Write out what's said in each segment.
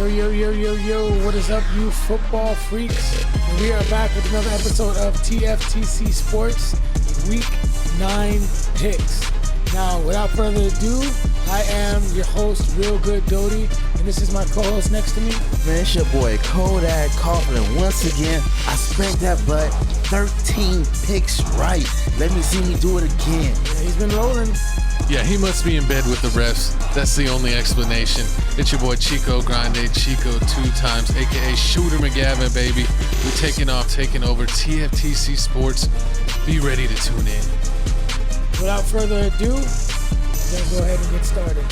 Yo, what is up, you football freaks? And we are back with another episode of TFTC Sports Week 9 Picks. Now, without further ado, I am your host, Real Good Doty, and this is my co-host next to me. Man, it's your boy Kodak Coughlin. Once again, I spanked that butt. 13 picks right. Let me see me do it again. Yeah, he's been rolling. Yeah, he must be in bed with the refs. That's the only explanation. It's your boy Chico Grande, Chico 2 times, a.k.a. Shooter McGavin, baby. We're taking over TFTC Sports. Be ready to tune in. Without further ado, we're going to go ahead and get started.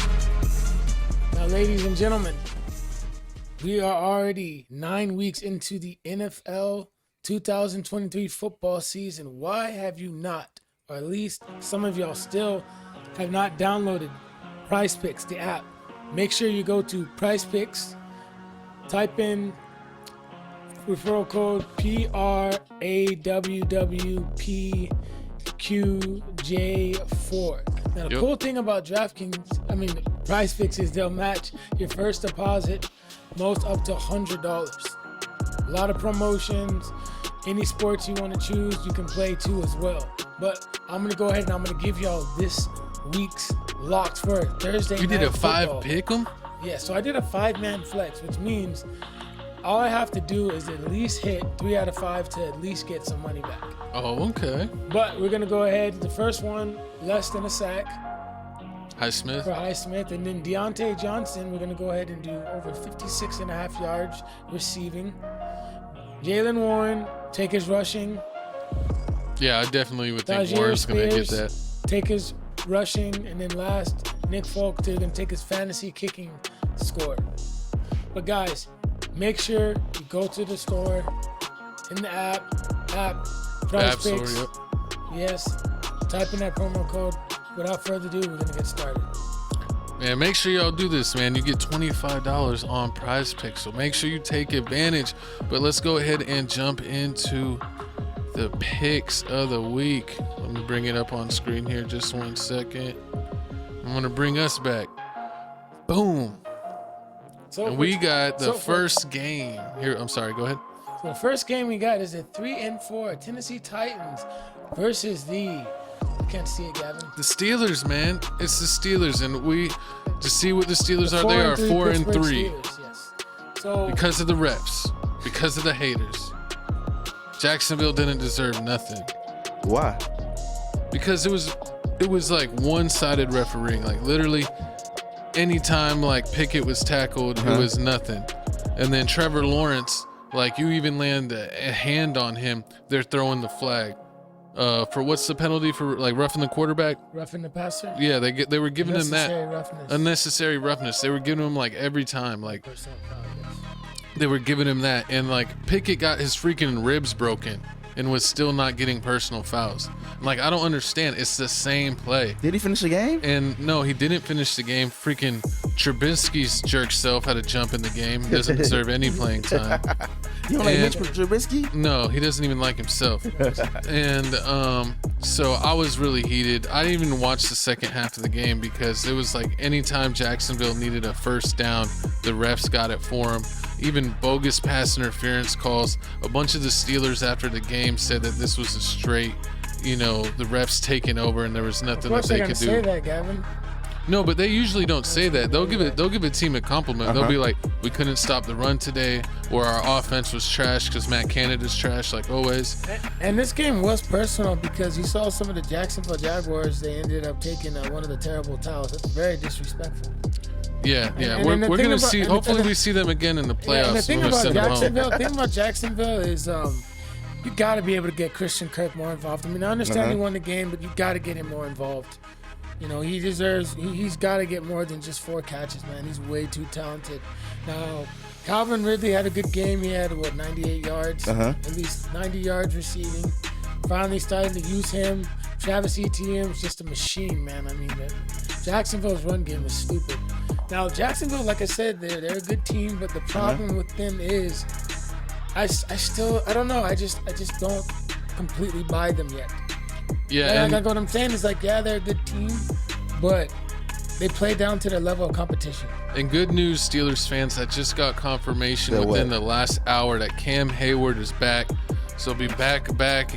Now, ladies and gentlemen, we are already 9 weeks into the NFL 2023 football season. Why have you not, or at least some of y'all still have not downloaded Prize Picks, the app? Make sure you go to Prize Picks, type in referral code PRAWWPQJ4. Now, the cool thing about Prize Picks is they'll match your first deposit most up to $100. A lot of promotions, any sports you want to choose, you can play too as well. But I'm going to go ahead and I'm going to give y'all this week's locked for Thursday night. You did a football. 5-pick-em? Yeah, so I did a 5-man flex, which means all I have to do is at least hit 3 out of 5 to at least get some money back. Oh, okay. But we're going to go ahead. The first one, less than a sack. Highsmith. For Highsmith. And then Deontay Johnson, we're going to go ahead and do over 56.5 yards receiving. Jaylen Warren, take his rushing. Yeah, I definitely would think Tajir Warren's going to get Spears, that. take his rushing. And then last, Nick Folk, they're going to take his fantasy kicking score. But guys, make sure you go to the store, in the app, Prize Picks. Yep. Yes, type in that promo code. Without further ado, we're going to get started. Man, make sure y'all do this, man. You get $25 on Prize Picks, so make sure you take advantage. But let's go ahead and jump into the picks of the week. Let me bring it up on screen here just 1 second. I'm going to bring us back. Boom. And we got the first game here. I'm sorry, go ahead. So the first game we got is the 3-4 Tennessee Titans versus the, I can't see it, Gavin. The Steelers, man. It's the Steelers, and we just see what the Steelers are. They are 4-3. Steelers, yes. So because of the refs, because of the haters. Jacksonville didn't deserve nothing. Why? Because it was like one-sided refereeing. Like literally, anytime like Pickett was tackled, it was nothing. And then Trevor Lawrence, like you even land a hand on him, they're throwing the flag. For what's the penalty for like roughing the quarterback? Roughing the passer? Yeah, they were giving him that roughness. unnecessary roughness. They were giving him like every time, like they were giving him that, and like Pickett got his freaking ribs broken and was still not getting personal fouls. Like I don't understand. It's the same play. Did he finish the game? And no, he didn't finish the game. Freaking Trubisky's jerk self had to jump in the game. He doesn't deserve any playing time. You don't like Mitch Trubisky? No, he doesn't even like himself. And so I was really heated. I didn't even watch the second half of the game because it was like anytime Jacksonville needed a first down, the refs got it for them. Even bogus pass interference calls. A bunch of the Steelers after the game said that this was a straight, the refs taking over and there was nothing that they could do. Say that, Gavin. No, but they usually don't say that. They'll give a team a compliment. They'll be like, we couldn't stop the run today, or our offense was trash because Matt Canada's trash, like always. And this game was personal because you saw some of the Jacksonville Jaguars. They ended up taking one of the terrible towels. That's very disrespectful. Yeah. We're going to see. Hopefully, we see them again in the playoffs. And the thing about Jacksonville is you got to be able to get Christian Kirk more involved. I mean, I understand he won the game, but you got to get him more involved. He deserves. He's got to get more than just 4 catches, man. He's way too talented. Now, Calvin Ridley had a good game. He had 98 yards, at least 90 yards receiving. Finally started to use him. Travis Etienne was just a machine, man. I mean, Jacksonville's run game is stupid. Now, Jacksonville, like I said, they're a good team, but the problem with them is, I don't know. I just don't completely buy them yet. Yeah. Like what I'm saying is like, yeah, they're a good team, but they play down to their level of competition. And good news, Steelers fans, I just got confirmation That within what? the last hour that Cam Hayward is back. So be back,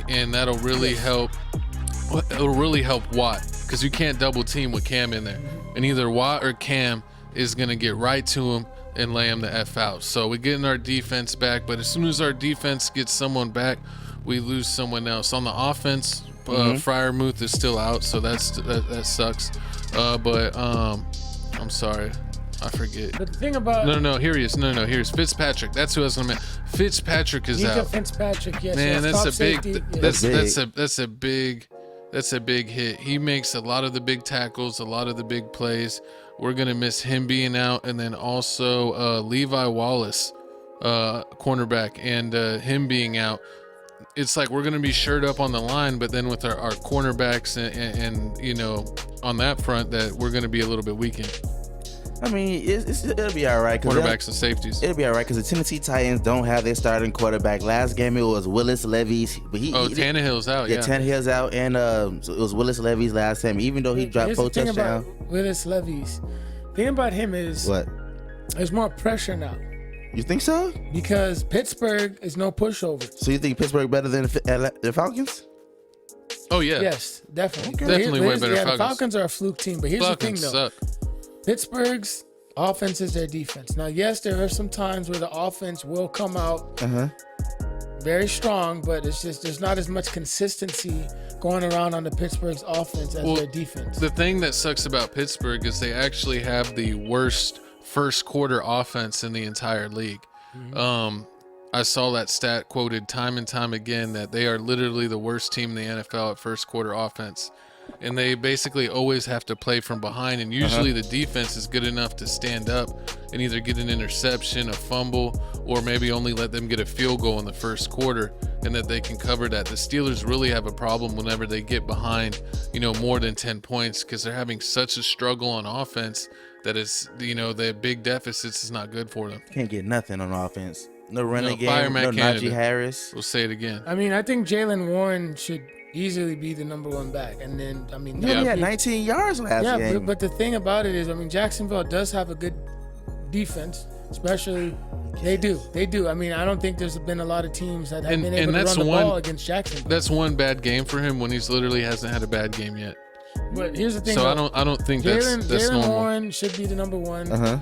and that'll really help. It'll really help Watt, because you can't double team with Cam in there. And either Watt or Cam is going to get right to him and lay him the F out. So we're getting our defense back, but as soon as our defense gets someone back, we lose someone else. On the offense, Freiermuth is still out, so that sucks. But I'm sorry, I forget. But the thing about No, here he is. No, here he is. Fitzpatrick. That's who I was gonna mention. Fitzpatrick is Micah out. Fitzpatrick, yes, Man, yes, that's top a big. safety, yes. That's a big hit. He makes a lot of the big tackles, a lot of the big plays. We're gonna miss him being out, and then also Levi Wallace, cornerback, and him being out. It's like we're going to be shirt up on the line, but then with our cornerbacks and you know, on that front, that we're going to be a little bit weakened. I mean, it'll be all right. Cornerbacks and safeties. It'll be all right because the Tennessee Titans don't have their starting quarterback. Last game it was Willis Levis, but Tannehill's out. Yeah, Tannehill's out, and so it was Willis Levis last time. Even though he dropped Here's 4 the thing touchdowns. about Willis Levis. The thing about him is What? there's more pressure now You think so? because Pittsburgh is no pushover. So you think Pittsburgh better than the Falcons? Oh yeah. Yes, definitely. Okay. Definitely way better Yeah, Falcons. the Falcons are a fluke team, but here's Falcons the thing though. suck. Pittsburgh's offense is their defense. Now, yes, there are some times where the offense will come out very strong, but it's just there's not as much consistency going around on the Pittsburgh's offense as their defense. The thing that sucks about Pittsburgh is they actually have the worst first quarter offense in the entire league. I saw that stat quoted time and time again that they are literally the worst team in the NFL at first quarter offense. And they basically always have to play from behind, and usually the defense is good enough to stand up and either get an interception, a fumble, or maybe only let them get a field goal in the first quarter, and that they can cover that. The Steelers really have a problem whenever they get behind, you know, more than 10 points, because they're having such a struggle on offense that it's, you know, the big deficits is not good for them. Can't get nothing on offense. No running fire game. Matt No Canada. Najee Harris. We'll say it again. I mean, I think Jalen Warren should easily be the number one back, and then I mean, He only had 19 yards last yeah, game. but the thing about it is, I mean, Jacksonville does have a good defense, especially they do. I mean, I don't think there's been a lot of teams that have been able to run the ball against Jacksonville. That's one bad game for him when he's literally hasn't had a bad game yet. But here's the thing. So though. I don't think that's Jalen normal. Warren should be the number one.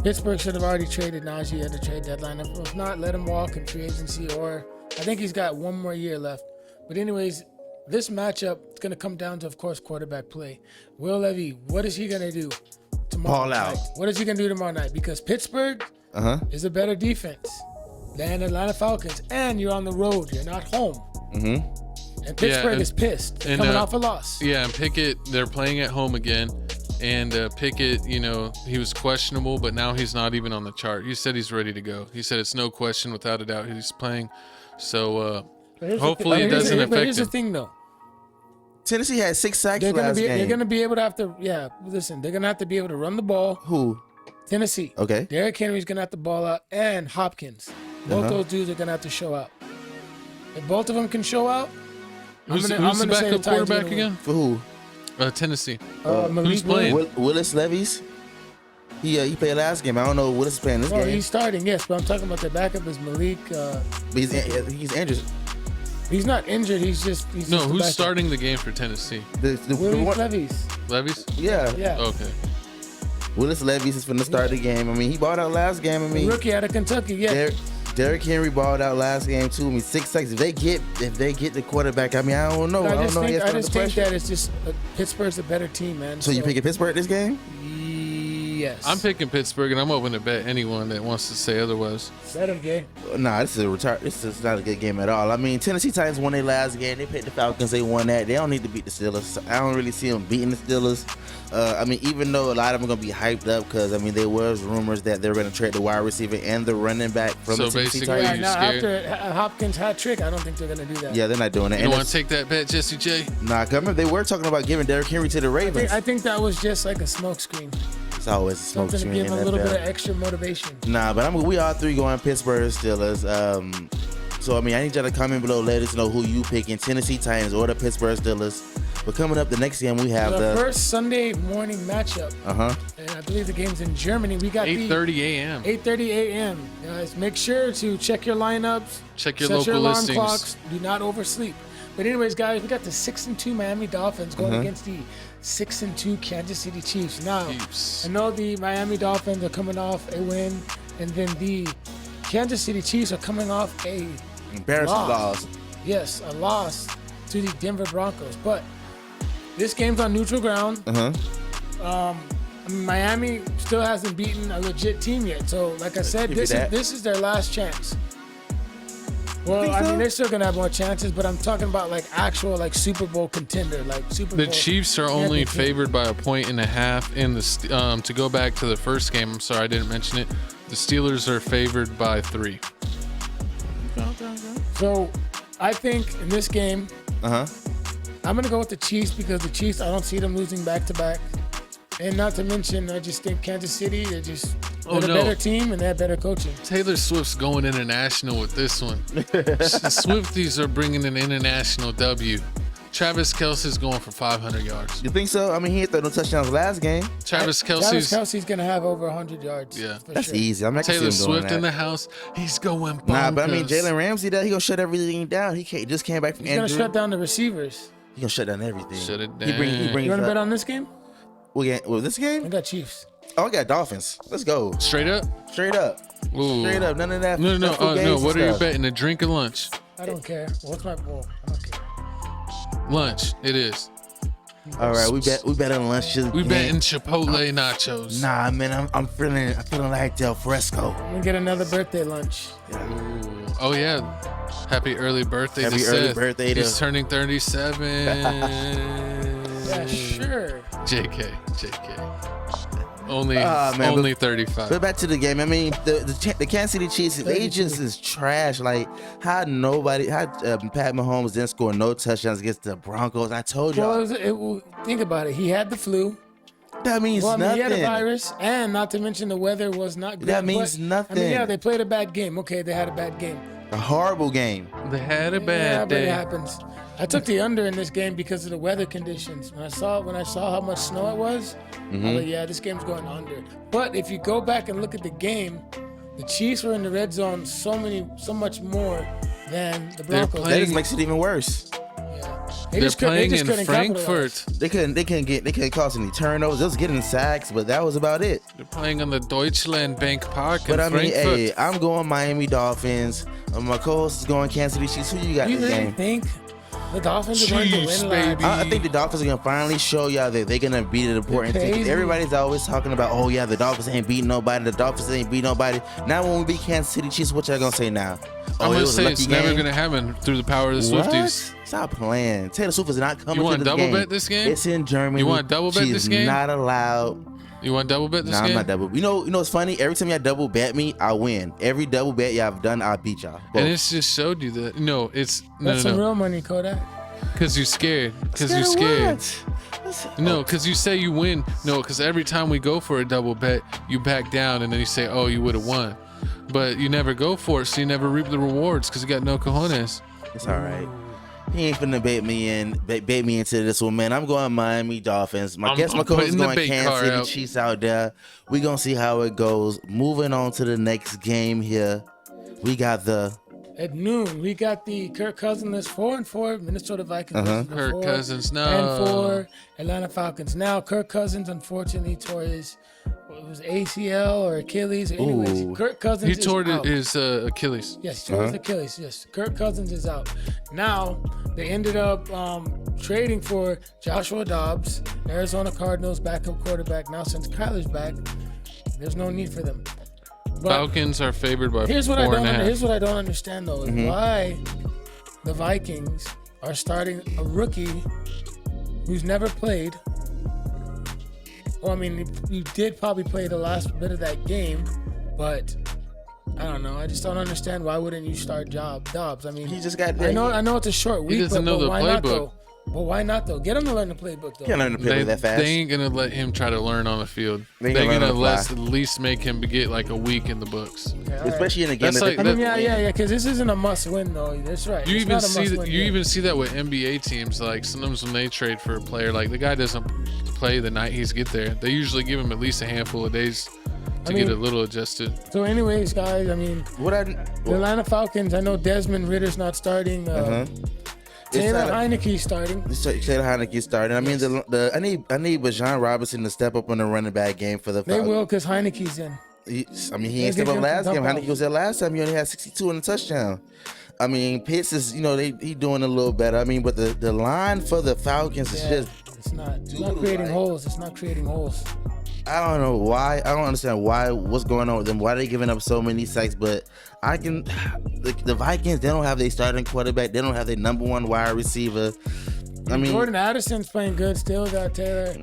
Pittsburgh should have already traded Najee at the trade deadline. If not, let him walk in free agency, or I think he's got one more year left. But anyways, this matchup is going to come down to, of course, quarterback play. Will Levy, what is he going to do tomorrow Ball out. night? What is he going to do tomorrow night? Because Pittsburgh is a better defense than Atlanta Falcons, and you're on the road. You're not home. And Pittsburgh is pissed. They're coming off a loss. Yeah, and Pickett, they're playing at home again. And Pickett, you know, he was questionable, but now he's not even on the chart. He said he's ready to go. He said it's no question, without a doubt, he's playing. So hopefully it doesn't affect But here's him. the thing, though. Tennessee had 6 sacks They're last game. They're gonna be able to have to. Yeah, listen. They're gonna have to be able to run the ball. Who? Tennessee. Okay. Derrick Henry's gonna have to ball out, and Hopkins. Both those dudes are gonna have to show out. If both of them can show out, Who's the say backup the Titans quarterback gonna again? For who? Tennessee. Malik who's playing? Willis. Willis Levis. He played last game. I don't know what Willis is playing this Well, game. he's starting, yes, but I'm talking about the backup is Malik. But he's injured. He's not injured. He's just No, the who's backup. starting the game for Tennessee? The Willis one- Levis. Levis? Yeah. Yeah. Okay. Willis Levis is finna start the game. I mean, he balled out last game. I mean, Rookie out of Kentucky. Yeah. Derrick Henry balled out last game too. I mean, 6 sacks. If they get the quarterback, I mean, I don't know. I just think He has that it's just Pittsburgh's a better team, man. So you picking Pittsburgh this game? Yes. I'm picking Pittsburgh, and I'm open to bet anyone that wants to say otherwise. Bet him, Jay. Nah, this is not a good game at all. I mean, Tennessee Titans won their last game. They played the Falcons. They won that. They don't need to beat the Steelers. I don't really see them beating the Steelers. I mean, even though a lot of them are going to be hyped up because, I mean, there was rumors that they're going to trade the wide receiver and the running back from So the Tennessee basically, Yeah, Titans. you now scared? after Hopkins hat trick, I don't think they're gonna do that. Yeah, they're not doing that. You And don't want it's- to take that bet, Jesse J? Nah, 'cause I remember they were talking about giving Derrick Henry to the Ravens. I think that was just like a smokescreen. It's always a smoke Something to screen give in him a little NFL. bit of extra motivation. Nah, but we all three going Pittsburgh Steelers. So I mean, I need y'all to comment below. Let us know who you picking: Tennessee Titans or the Pittsburgh Steelers. But coming up, the next game we have The the first Sunday morning matchup, uh-huh. and I believe the game's in Germany. We got 8:30 a.m. 8:30 a.m. Guys, make sure to check your lineups. Check your set local your alarm listings. clocks. Do not oversleep. But anyways, guys, we got the 6-2 Miami Dolphins going against the 6-2 Kansas City Chiefs. Now, Chiefs. I know the Miami Dolphins are coming off a win, and then the Kansas City Chiefs are coming off a Embarrassing loss. Yes, a loss to the Denver Broncos. But this game's on neutral ground. Uh-huh. Miami still hasn't beaten a legit team yet. So, like I said, Give you that. this is their last chance. Well, think I so? mean, they're still gonna have more chances, but I'm talking about like actual like Super Bowl contender, like Super Bowl. The Chiefs are only champion team. favored by 1.5 in the to go back to the first game. I'm sorry I didn't mention it. The Steelers are favored by 3. So, I think in this game, Uh-huh. I'm gonna go with the Chiefs because the Chiefs, I don't see them losing back to back. And not to mention, I just think Kansas City, they're Oh, a no. better team and they have better coaching. Taylor Swift's going international with this one. The Swifties are bringing an international W. Travis Kelce's going for 500 yards. You think so? I mean, he hit no touchdowns last game. Travis Travis Kelce's Kelsey's gonna have over 100 yards. Yeah. for That's sure. easy. I'm not Taylor see him doing Swift that. in the house. He's going bonkers. Nah, but I mean, Jalen Ramsey, he gonna shut everything down. He just came back from He's gonna injury. shut down the receivers. He gonna shut down everything. Shut it He brings You wanna bet up. on this game? This I game? got Chiefs. Oh, I got Dolphins. Let's go. Straight up? Straight up. Ooh. Straight up. None of that. No. stressful games and What are you stuff. betting? A drink or lunch? I don't care. What's my ball? I don't care. Lunch. It is. All right, we bet on lunch. We betting Chipotle nachos. Nah, man, I'm feeling like Del Fresco. I'm gonna get another birthday lunch. Ooh. Oh yeah. Happy early birthday Happy to early Seth. birthday to- He's turning 37. Yeah, sure. JK. Only Ah, man, only 35. But back to the game. I mean, the Kansas City Chiefs, they just is trash. Like, how Pat Mahomes didn't score no touchdowns against the Broncos. I told y'all. Think about it. He had the flu. That means Well, I mean, nothing. he had a virus, and not to mention the weather was not good. That means but, I nothing. mean, yeah, they played a bad game. Okay, they had a bad game. A horrible game. They had a Yeah, bad but it day. happens. I took the under in this game because of the weather conditions. When I saw how much snow it was, I was like, yeah, this game's going under. But if you go back and look at the game, the Chiefs were in the red zone so much more than the They're Broncos. That just makes it even worse. They're playing in couldn't capitalize. Frankfurt. They couldn't cause any turnovers. They was getting sacks, but that was about it. They're playing on the Deutschland Bank Park in But I mean, Frankfurt. hey, I'm going Miami Dolphins. My co-host is going Kansas City Chiefs. Who you got Do you in the really game? think the Dolphins are going to Chiefs, win, baby. lads? I think the Dolphins are gonna finally show y'all that they're gonna beat an important team. crazy. Everybody's always talking about, oh yeah, the Dolphins ain't beating nobody. The Dolphins ain't beat nobody. Now when we beat Kansas City Chiefs, what y'all gonna say now? I'm it gonna was a say lucky it's game? never gonna happen through the power of the What? Swifties. Stop playing. Taylor Swift is not coming You want to this double game. bet this game? It's in Germany. You want double bet She's this game? Not allowed. You want double bet this Nah, game? I'm not double. You know what's funny? Every time y'all double bet me, I win. Every double bet y'all have done, I beat y'all. And Both. it's just showed you that. No, it's That's some no. real money, Kodak. Because you're scared. Because you're scared. No, because you say you win. No, because every time we go for a double bet, you back down and then you say, oh, you would have won. But you never go for it, so you never reap the rewards because you got no cojones. It's all right. He ain't finna bait me into this one, man. I'm going Miami Dolphins. I'm My co-host putting is the going bait Kansas car City out. Chiefs out there. We gonna see how it goes. Moving on to the next game here. We got the At noon, we got the Kirk Cousins 4-4 Minnesota Vikings. Uh-huh. versus the Kirk 4 Cousins, no. And 4 Atlanta Falcons. Now, Kirk Cousins unfortunately tore his ACL or Achilles. Anyways, Ooh. Kirk Cousins He is tore out. his Achilles. Yes, he tore his Achilles. Yes, Kirk Cousins is out. Now, they ended up trading for Joshua Dobbs, Arizona Cardinals backup quarterback. Now, since Kyler's back, there's no need for them. But Falcons are favored by here's what 4.5. Here's what I don't understand though: is why the Vikings are starting a rookie who's never played. Well, I mean, he did probably play the last bit of that game, but I don't know. I just don't understand why wouldn't you start Dobbs? I mean, he just got I know it's a short week, doesn't know but the why not playbook. though? Well, why not though? Get him to learn the playbook though. Can't learn to play that fast. They ain't gonna let him try to learn on the field. They They're gonna learn gonna on the at fly. least make him get like a week in the books. Okay, all right. Especially in a game That's that like- I mean, that- yeah, because this isn't a must-win though. That's right. You It's even not a see must-win you game. even see that with NBA teams. Like sometimes when they trade for a player, like the guy doesn't play the night he's get there. They usually give him at least a handful of days to get a little adjusted. So, anyways, guys, I mean, the Atlanta Falcons. I know Desmond Ritter's not starting. Taylor Heineke's starting. Taylor Heineke starting. I mean, I need Bijan Robinson to step up in the running back game for the. They will because Heineke's in. He ain't They step give up him last some game. dump Heineke was there last time. He only had 62 and a touchdown. I mean, Pitts is, he doing a little better. I mean, but the line for the Falcons is just. It's not creating holes. It's not creating holes. I don't know why. I don't understand what's going on with them. Why they giving up so many sacks? But the Vikings, they don't have their starting quarterback. They don't have their number one wide receiver. I mean, Jordan Addison's playing good still. Got Taylor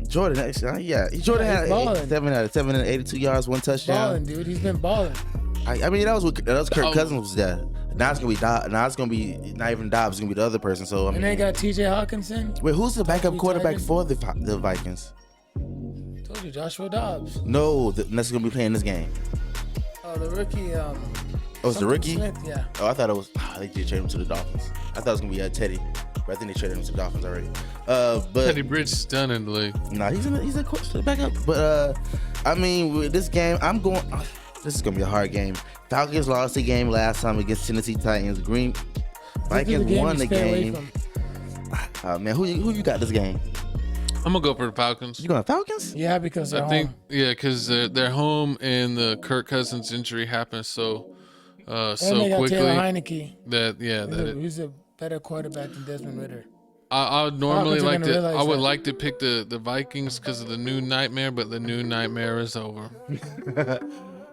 Jordan had he's 782 yards, 1 touchdown. balling, dude. He's been balling. I mean, that was Kirk Cousins was there. Now it's gonna be now it's gonna be not even Dobbs. It's gonna be the other person. So I mean, And they got T.J. Hawkinson. wait, who's the backup Retired. quarterback for the Vikings? Told you, Joshua Dobbs. No, that's gonna be playing this game. Oh, the rookie. Oh, it's the something rookie. Smith, yeah. Oh, I thought it was. They did trade him to the Dolphins. I thought it was gonna be Teddy, but I think they traded him to the Dolphins already. But Teddy Bridge is done in the league. nah, he's a coach to the backup. But I mean, with this game, I'm going. This is gonna be a hard game. Falcons lost the game last time against Tennessee Titans. Vikings won the game. Man, who you got this game? I'm gonna go for the Falcons. You going Falcons? Yeah, because they're I think home. because they're home and the Kirk Cousins injury happened so And so they got quickly Taylor Heineke. that He's a better quarterback than Desmond Ritter. I would normally Falcons are like gonna to. realize I would that. like to pick the Vikings because of the new nightmare, but the new nightmare is over.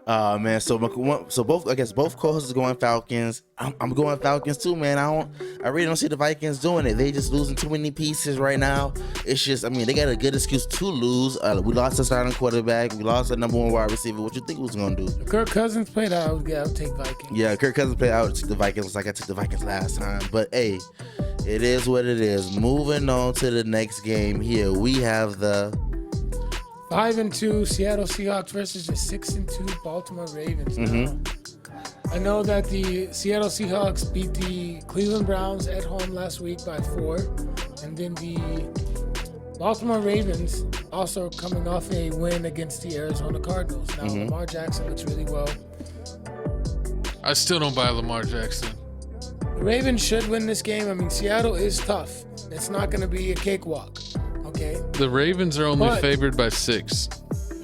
Man, so both co-hosts are going Falcons. I'm going Falcons too, man. I really don't see the Vikings doing it. They just losing too many pieces right now. It's just, I mean, they got a good excuse to lose. We lost a starting quarterback. We lost a number one wide receiver. What you think we was gonna do? If Kirk Cousins played out, I would take Vikings. Yeah, Kirk Cousins played out to the Vikings like I took the Vikings last time. But hey, it is what it is. Moving on to the next game here, we have the 5-2 Seattle Seahawks versus the 6-2 Baltimore Ravens. Now, I know that the Seattle Seahawks beat the Cleveland Browns at home last week by 4, and then the Baltimore Ravens also coming off a win against the Arizona Cardinals. Now Lamar Jackson looks really well. I still don't buy Lamar Jackson. The Ravens should win this game. I mean, Seattle is tough. It's not going to be a cakewalk. Okay. The Ravens are only But- favored by 6.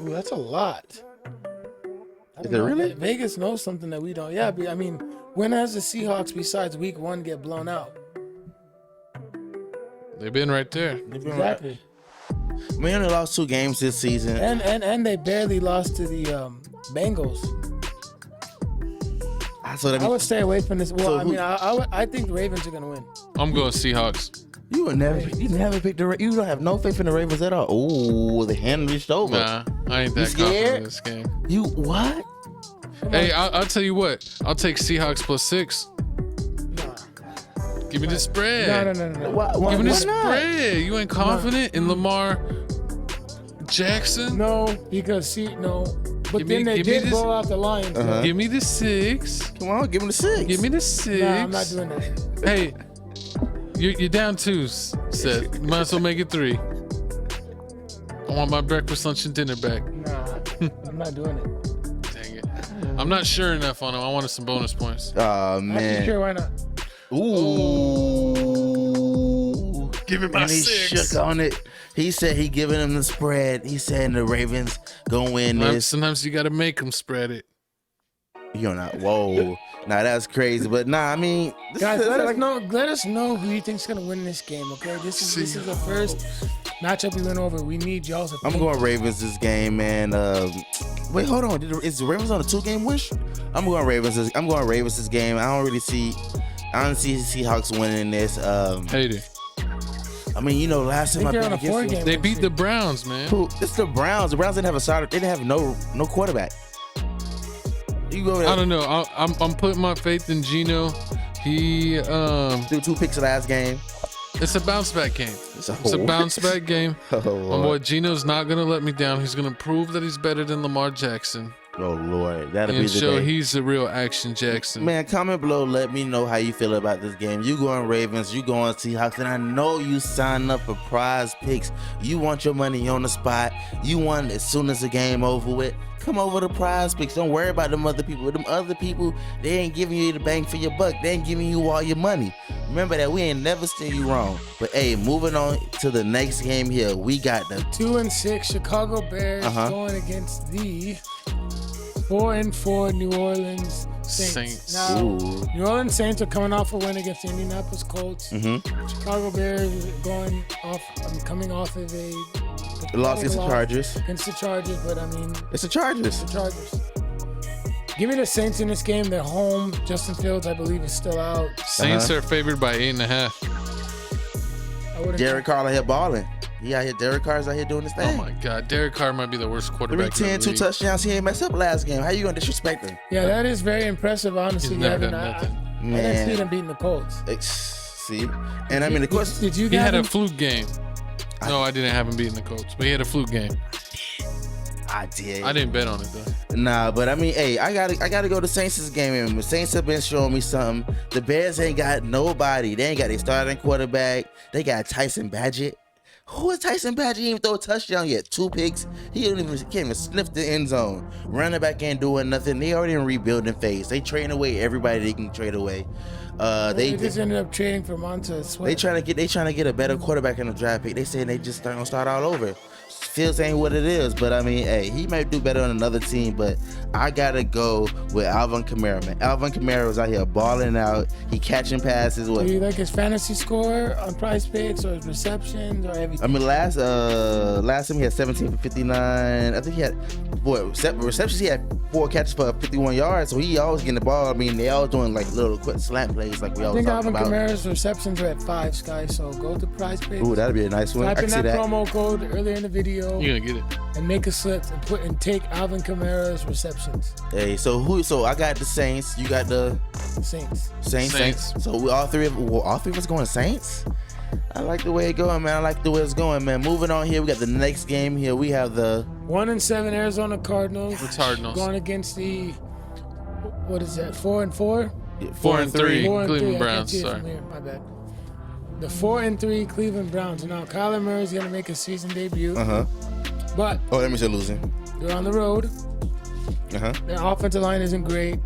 Ooh, that's a lot. Is it really? Vegas knows something that we don't. Yeah, I mean, when has the Seahawks besides week 1 get blown out? They've been right there. Exactly. We only lost 2 games this season. And they barely lost to the Bengals. So that I would stay away from this. Well, So I who- mean, I think the Ravens are gonna win. I'm going Seahawks. you never picked you don't have no faith in the Ravens at all. Oh, the hand reached over. Nah, I ain't that scared? confident in this game. You what? Hey, I'll tell you what. I'll take Seahawks plus 6. Nah. Give me the spread. No. Why Give me the not? spread. You ain't confident in Lamar Jackson? No, because no. But Give me- then they give me did this- blow out the Lions. Uh-huh. Give me the 6. Come on, give him the 6. Give me the 6. Nah, I'm not doing that. Hey, you're down 2, Seth. Might as well make it 3. I want my breakfast, lunch, and dinner back. Nah, I'm not doing it. Dang it. I'm not sure enough on him. I wanted some bonus points. Oh Actually, man. sure, why not? Ooh. Give me my And he 6. shook on it. He said he giving him the spread. He said the Ravens gonna win this. Sometimes you got to make them spread it. You're not. Whoa. Nah, that's crazy. But nah, I mean, this Guys, is let like- us know who you think's gonna win this game. Okay, this is the first matchup we went over. We need y'all's I'm opinion. going Ravens this game, man. Wait, hold on. Is the Ravens on a 2-game wish? I'm going Ravens this game. I don't see Seahawks winning this. Hate it. I mean, last time I I think they're been on a against 4-game. them- They beat the Browns, man. Who? It's the Browns. The Browns didn't have a starter. They didn't have no quarterback. You go over I there. don't know. I'm putting my faith in Gino. He Threw 2 picks last game. It's a bounce back game. It's a bounce back game. My boy Gino's not gonna let me down. He's gonna prove that he's better than Lamar Jackson. Oh Lord, that'll be And the show day. he's the real Action Jackson. Man, comment below. Let me know how you feel about this game. You going Ravens, you going Seahawks, and I know you sign up for Prize Picks. You want your money on the spot. You want it as soon as the game over with. Come over to Prize Picks. Don't worry about them other people. Them other people, they ain't giving you the bang for your buck. They ain't giving you all your money. Remember that we ain't never steer you wrong. But hey, moving on to the next game here, we got the 2-6 Chicago Bears going against the 4-4 New Orleans Saints. Now, Ooh. New Orleans Saints are coming off a win against the Indianapolis Colts. Chicago Bears coming off of a loss against the Chargers. Against the Chargers, but I mean, It's the Chargers. the Chargers. Give me the Saints in this game. They're home. Justin Fields, I believe, is still out. Saints are favored by 8.5. I wouldn't. Derek Carr out here balling. He out here. Derek Carr's out here doing his Oh thing. my God, Derek Carr might be the worst quarterback. 3-10, in the 2 league. touchdowns. He ain't messed up last game. How you gonna disrespect him? Yeah, that is very impressive, honestly. He's never Gavin. done nothing. I didn't Man. see them beating the Colts. See, and I mean, of course, Did you He had a Gavin? fluke game. No, I didn't have him beating the Colts, but he had a fluke game. I did. I didn't bet on it though. Nah, but I mean, hey, I gotta go to Saints this game. And the Saints have been showing me something. The Bears ain't got nobody. They ain't got their starting quarterback. They got Tyson Badgett. Who is Tyson Badgett? He didn't even throw a touchdown yet. 2 picks. He can't even sniff the end zone. Running back ain't doing nothing. They already in rebuilding phase. They trading away everybody they can trade away. They just ended up trading for Montez Sweat. They trying to get a better quarterback in the draft pick. They saying they just gonna start all over. Fields ain't what it is, but I mean, hey, he might do better on another team. But I gotta go with Alvin Kamara, man. Alvin Kamara was out here balling out. He catching passes. Do you like his fantasy score on Prize Picks or his receptions or everything? I mean, last time he had 17 for 59. I think he had receptions. He had 4 catches for 51 yards. So he always getting the ball. I mean, they always doing like little quick slant plays, like we I always think talking Alvin about. Kamara's receptions are at 5, Sky. So go to Prize Picks. Ooh, that'd be a nice one. I Type in can see that that. promo code earlier in the video You're gonna get it. and make a slip and take Alvin Kamara's receptions. Hey, so I got the Saints. You got the Saints. Saints. So we all three of us going Saints. I like the way it going, man. I like the way it's going, man. Moving on here, we got the next game here. We have the 1-7 Arizona Cardinals. The Cardinals. Going against the, what is that, 4-4? 4-3 4-3. Cleveland I can't Browns. see it Sorry. from here. My bad. The 4-3 Cleveland Browns. Now Kyler Murray's gonna make a season debut, but Oh, that means you're losing. they're on the road. Their offensive line isn't great.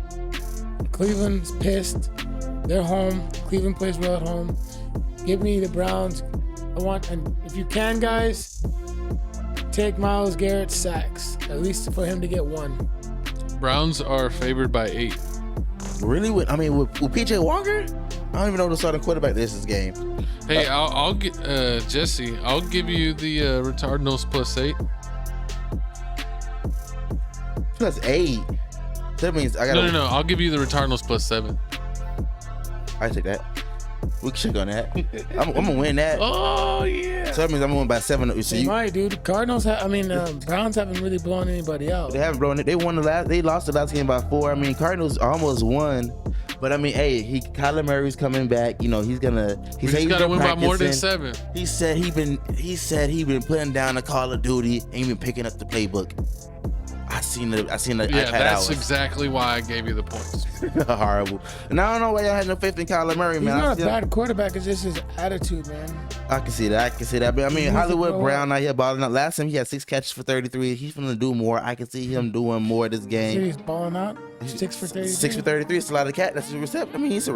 Cleveland's pissed. They're home. Cleveland plays well at home. Give me the Browns. And if you can, guys, take Myles Garrett's sacks, at least for him to get 1. Browns are favored by 8. Really? With PJ Walker? I don't even know the starting quarterback this game. Hey, I'll get Jesse. I'll give you the Retardnos +8. Plus 8. That means I gotta. No. I'll give you the Retardnos +7. I take that. We can check on that. I'm gonna win that. Oh yeah. So that means I'm gonna win by 7. So They might, dude. Cardinals. Browns haven't really blown anybody out. they haven't blown it. They lost the last game by 4. I mean, Cardinals almost won. But I mean, hey, Kyler Murray's coming back. You know, he's got to win by more than 7. He said he been putting down the Call of Duty and been picking up the playbook. I seen the Yeah, iPad that's hours. exactly why I gave you the points. Horrible. And I don't know why y'all had no faith in Kyler Murray, He's man. not a bad quarterback. It's just his attitude, man. I can see that. But I mean, needs to Hollywood grow Brown out here balling out. Last time he had 6 catches for 33. He's gonna do more. I can see him doing more this game. He's balling out. 6 for 30. 6 for 33. It's a lot of cat. That's a reception. I mean, It's a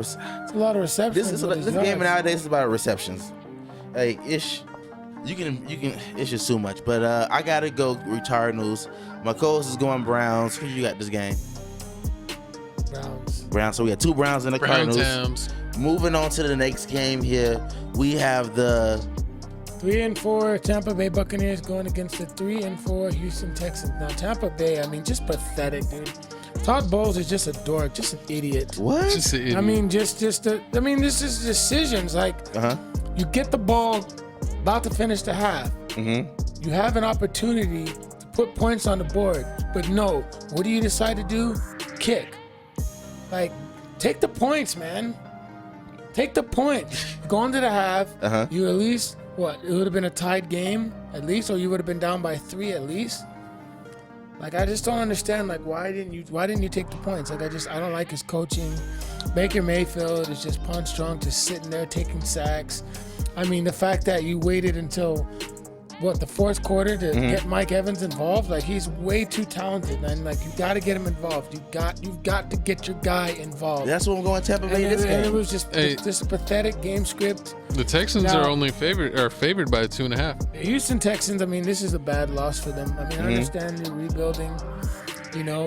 lot of receptions. this but his game yards- nowadays is about receptions. Hey, you can. It's just too much. But I gotta go Cardinals. My co-host is going Browns. Who you got this game? Browns. So we got 2 Browns and the Brown Cardinals. Tams. Moving on to the next game here, we have the 3-4 Tampa Bay Buccaneers going against the 3-4 Houston Texans. Now Tampa Bay, just pathetic, dude. Todd Bowles is just a dork, just an idiot. what? Just an idiot. This is decisions. Like, you get the ball about to finish the half. You have an opportunity to put points on the board, but no. What do you decide to do? Kick. Like, take the points, man. Take the point. Going to the half, Uh-huh. you at least, what, it would have been a tied game at least, or you would have been down by 3 at least. Like, I just don't understand, like, why didn't you take the points? Like, I don't like his coaching. Baker Mayfield is just punch drunk, just sitting there taking sacks. I mean, the fact that you waited until, the fourth quarter to get Mike Evans involved, like, he's way too talented, man. Like, you got to get him involved. You've got to get your guy involved. That's what I'm going Tampa Bay this And it game. was just a pathetic game script. The Texans Now- are only favored by 2.5. The Houston Texans, I mean, this is a bad loss for them. I mean, I understand you're rebuilding,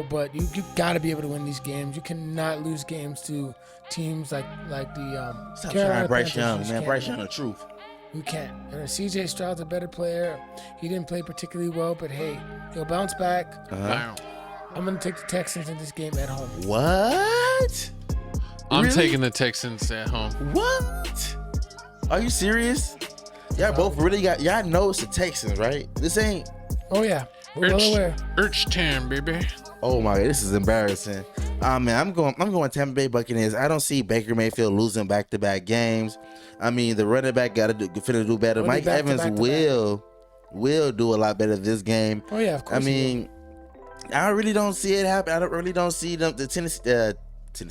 but you got to be able to win these games. You cannot lose games to teams like the Stop Carolina trying Bryce Panthers. Young, You just man. can't Bryce win. Young, the truth. You can't. And CJ Stroud's a better player. He didn't play particularly well, but hey, he'll bounce back. Wow. I'm going to take the Texans in this game at home. What? I'm Really? taking the Texans at home. What? Are you serious? Y'all both really y'all know it's the Texans, right? This ain't. Oh, yeah. We're well aware. Town, baby. Oh my, this is embarrassing. Man, I'm going Tampa Bay Buccaneers. I don't see Baker Mayfield losing back-to-back games. I mean, the running back finna do better. Only Mike back to Evans back to will do a lot better this game. Oh, yeah, of course. I mean, I really don't see it happen. I really don't see the Tennessee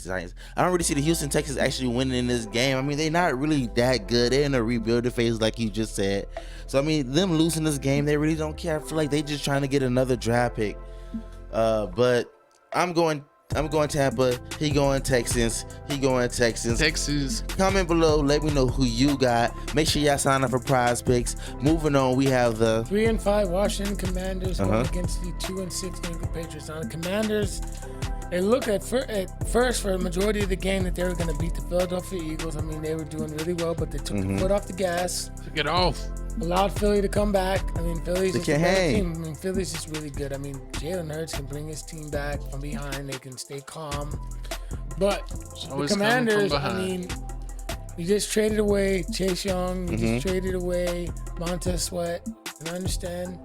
Titans. I don't really see the Houston Texans actually winning in this game. I mean, they're not really that good. They're in a rebuilding phase, like you just said. So I mean, them losing this game, they really don't care. I feel like they just trying to get another draft pick. But I'm going Tampa. He going Texans. Texas. Comment below. Let me know who you got. Make sure y'all sign up for Prize Picks. Moving on, we have the 3-5 Washington Commanders going against the 2-6 New England Patriots. Now the Commanders, it looked at first for a majority of the game that they were going to beat the Philadelphia Eagles. I mean, they were doing really well, but they took the foot off the gas, Get off. allowed Philly to come back. I mean, Philly's They just a can't better hang. team. I mean, Philly's just really good. I mean, Jalen Hurts can bring his team back from behind. They can stay calm. But the always coming from Commanders, I behind. mean, you just traded away Chase Young. You just traded away Montez Sweat. And I understand.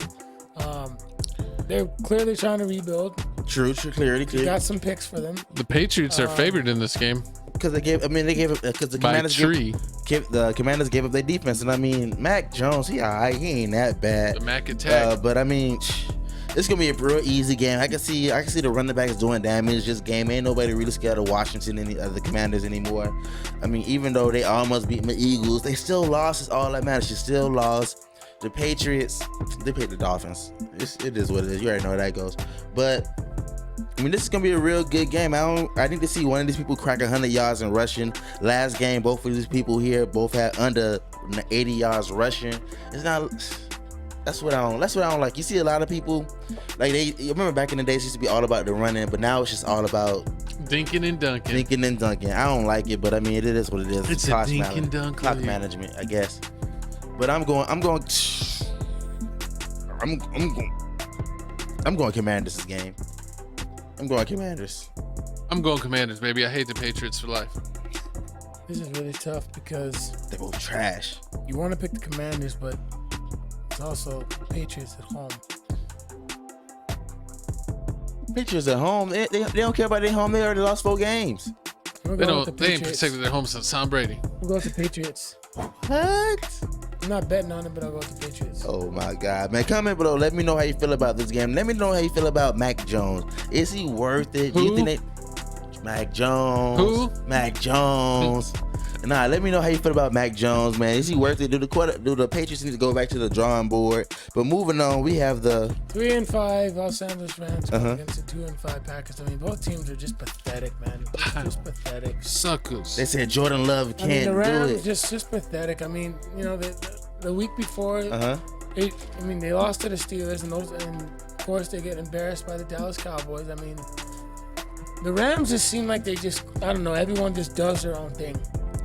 They're clearly trying to rebuild. True, clearly. Got some picks for them. The Patriots are favored in this game Because they gave up because the by Commanders 3. the Commanders gave up their defense, and I mean Mac Jones, he alright, he ain't that bad. The Mac attack. But I mean, it's gonna be a real easy game. I can see the running backs doing damage. This game ain't nobody really scared of Washington and the Commanders anymore. I mean, even though they almost beat the Eagles, they still lost. It's all that matters. You still lost. The Patriots, they played the Dolphins. It is what it is. You already know how that goes. But I mean, this is gonna be a real good game. I need to see one of these people crack 100 yards in rushing. Last game, both of these people here both had under 80 yards rushing. It's not. That's what I don't like. You see a lot of people like you remember back in the days it used to be all about the running, but now it's just all about Dinking and dunking. thinking and dunking. I don't like it, but I mean it is what it is. It's a Clock dink management- and dunk clock league. management, I guess. But I'm going Commanders this game. I'm going Commanders. I'm going Commanders, baby. I hate the Patriots for life. This is really tough because They're both trash. you want to pick the Commanders, but it's also the Patriots at home. Patriots at home. They don't care about their home. They already lost 4 games. We're They going with don't. the They ain't Patriots. protected their home since Tom Brady. We'll go with the Patriots. What? I'm not betting on it, but I'll go with the Patriots. Oh my God, man! Comment below. Let me know how you feel about this game. Let me know how you feel about Mac Jones. Is he worth it? Do you Who? think Mac Jones? Who? Mac Jones. Nah, let me know how you feel about Mac Jones, man. Is he worth it? Do the Patriots need to go back to the drawing board? But moving on, we have the 3-5 Los Angeles Rams going Uh-huh. against the 2-5 Packers. I mean, both teams are just pathetic, man. Just pathetic. Suckers. they said Jordan Love I can't mean, the do Rams it. just pathetic. I mean, the week before, Uh-huh. they lost to the Steelers, and of course they get embarrassed by the Dallas Cowboys. I mean, the Rams just seem like they just, I don't know, everyone just does their own thing.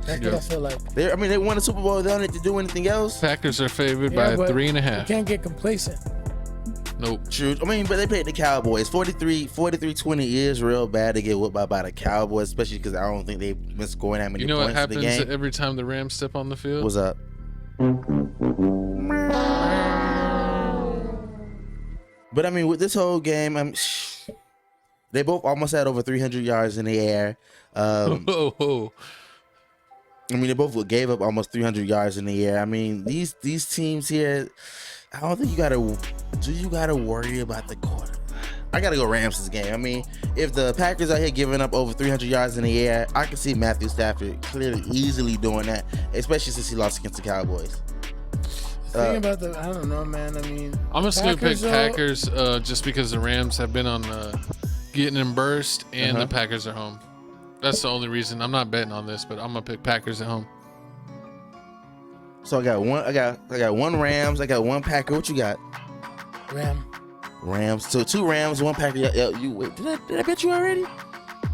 That's what I feel like. They won the Super Bowl. They don't need to do anything else. Packers are favored Yeah, by but 3.5. You can't get complacent. Nope. True. I mean, but they played the Cowboys. 43-20 is real bad to get whipped by the Cowboys, especially because I don't think they've been scoring that many You know what points in the happens game. every time the Rams step on the field? What's up? But I mean, with this whole game, they both almost had over 300 yards in the air. Oh, I mean, they both gave up almost 300 yards in the air. I mean, these teams here, I don't think you gotta worry about the quarter. I gotta go Rams this game. I mean, if the Packers are here giving up over 300 yards in the air, I can see Matthew Stafford clearly easily doing that, especially since he lost against the Cowboys. The thing about I don't know, man. I mean, I'm just gonna pick though, Packers just because the Rams have been on getting them burst and the Packers are home. That's the only reason. I'm not betting on this, but I'm gonna pick Packers at home. So I got one Rams, I got one Packer. What you got? Rams. So 2 Rams, 1 Packer. You wait. Did I bet you already?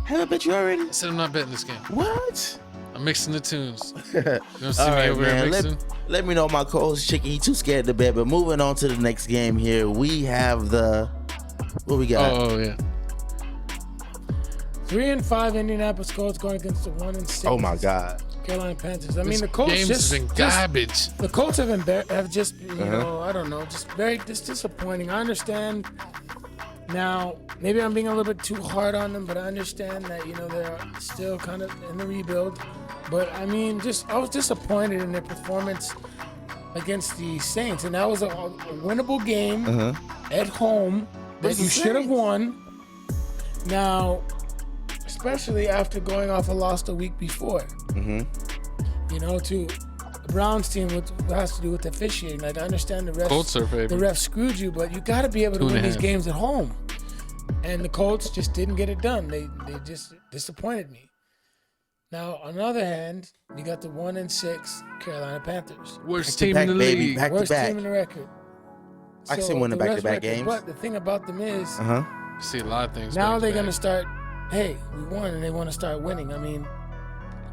Have I bet you already? I said I'm not betting this game. What? I'm mixing the tunes. You don't see All me right, over here man. mixing? Let me know my co-host Chicken. He too scared to bet. But moving on to the next game here, we have what we got? Oh yeah. 3-5 Indianapolis Colts going against the 1-6. Oh my God. Carolina Panthers. I mean, This the Colts game's just been garbage. The Colts have just you know, I don't know, just very disappointing. I understand. Now, maybe I'm being a little bit too hard on them, but I understand that, you know, they're still kind of in the rebuild. But I mean, I was disappointed in their performance against the Saints, and that was a winnable game at home that you should have won. Now, especially after going off a loss the week before. You know, to the Browns team, what has to do with officiating. Like, I understand the Colts are favored. the refs screwed you, but you got to be able to win these games at home. And the Colts just didn't get it done. They just disappointed me. Now, on the other hand, you got the 1-6 Carolina Panthers. Worst Back to team back, in the baby. league. Back to Worst back. team in the record. I can see So, winning the back-to-back worst record, games. But the thing about them is, See a lot of things. now back they're to going to back. start, hey, we won, and they want to start winning. I mean,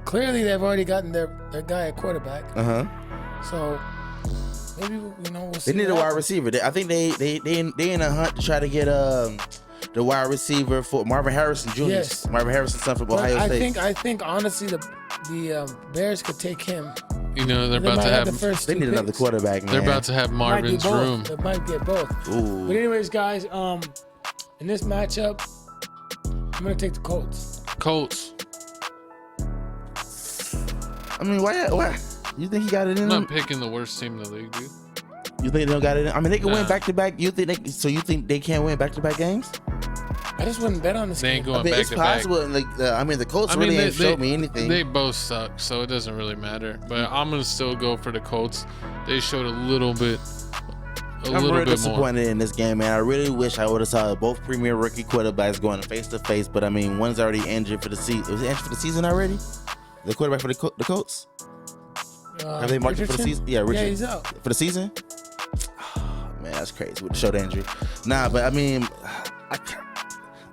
clearly they've already gotten their guy at quarterback. So maybe, you know, we'll see. They need a what wide happens. receiver. I think they in a hunt to try to get the wide receiver for Marvin Harrison Jr. Yes. Marvin Harrison, son from But Ohio State. I think honestly the Bears could take him. You know they're They about might to have the have. first They two need another picks. quarterback, man. They're about to have Might be Marvin's both. room. They might get both. Ooh. But anyways, guys, in this matchup, I'm gonna take the Colts. Colts. I mean, why? You think he got it in I'm him? not picking the worst team in the league, dude. You think they don't got it in? I mean, they can win Nah. back to back. You think they can't win back to back games? I just wouldn't bet on this They ain't game. I going mean, back it's to back. possible. Like, I mean, the Colts really ain't showed me anything. They both suck, so it doesn't really matter. But I'm gonna still go for the Colts. They showed a little bit. I'm little really bit more. disappointed in this game, man. I really wish I would have saw both premier rookie quarterbacks going face to face. But I mean, one's already injured for the season. Was he injured for the season already? The quarterback for the Colts? Have they marked him for the Richardson? season? Yeah, Richard. Yeah, he's out. For the season? Oh, man, that's crazy with the shoulder injury. Nah, but I mean,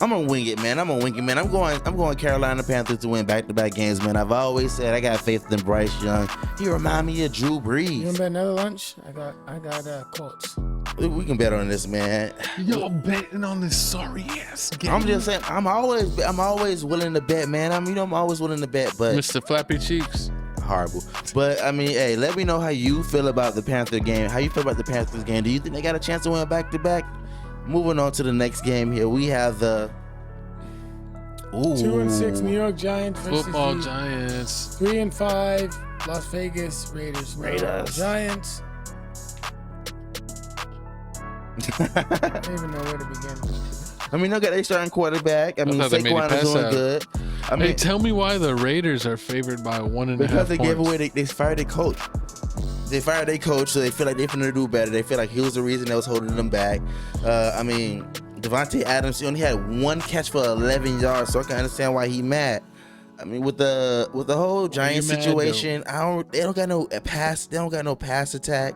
I'm gonna wing it, man. I'm going Carolina Panthers to win back-to-back games, man. I've always said I got faith in Bryce Young. He remind me of Drew You Brees. want to bet another lunch? I got Colts. We can bet on this, man. Y'all betting on this sorry ass game. I'm just saying, I'm always willing to bet, man. I'm always willing to bet, but Mr. Flappy Cheeks. horrible. But I mean, hey, let me know how you feel about the Panther game. How you feel about the Panthers game? Do you think they got a chance to win back to back? Moving on to the next game here, we have the 2-6 New York Giants versus Football the Giants. 3-5 Las Vegas Raiders. Giants. I don't even know where to begin. I mean, they got a starting quarterback. I mean, thought they made it Saquon is past doing that. good. I Hey, mean, tell me why the Raiders are favored by 1.5 because they points. gave away, they fired their coach. They fired their coach, so they feel like they're finna do better. They feel like he was the reason that was holding them back. I mean, Devontae Adams, he only had one catch for 11 yards, so I can understand why he mad. I mean, with the whole Giants mad, situation, they don't got no pass attack.